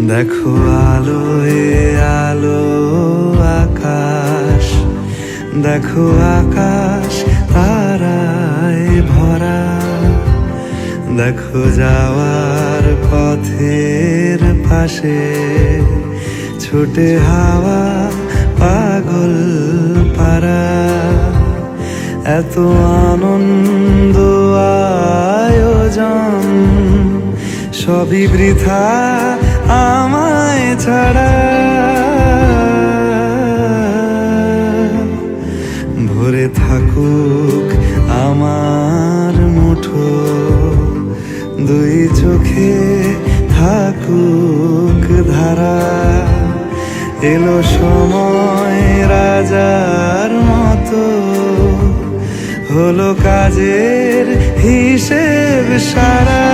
দেখো আলোয় আলো আকাশ, দেখো আকাশ তারায় ভরা। দেখো যাওয়ার পথের পাশে ছুটে হাওয়া পাগল পারা। এত আনন্দ আয়োজন সবই বৃথা আমায় ছাড়া। ভরে থাকুক আমার মুঠো, দুই চোখে থাকুক ধারা। এলো সময় রাজার মতো, হলো কাজের হিসেব সারা।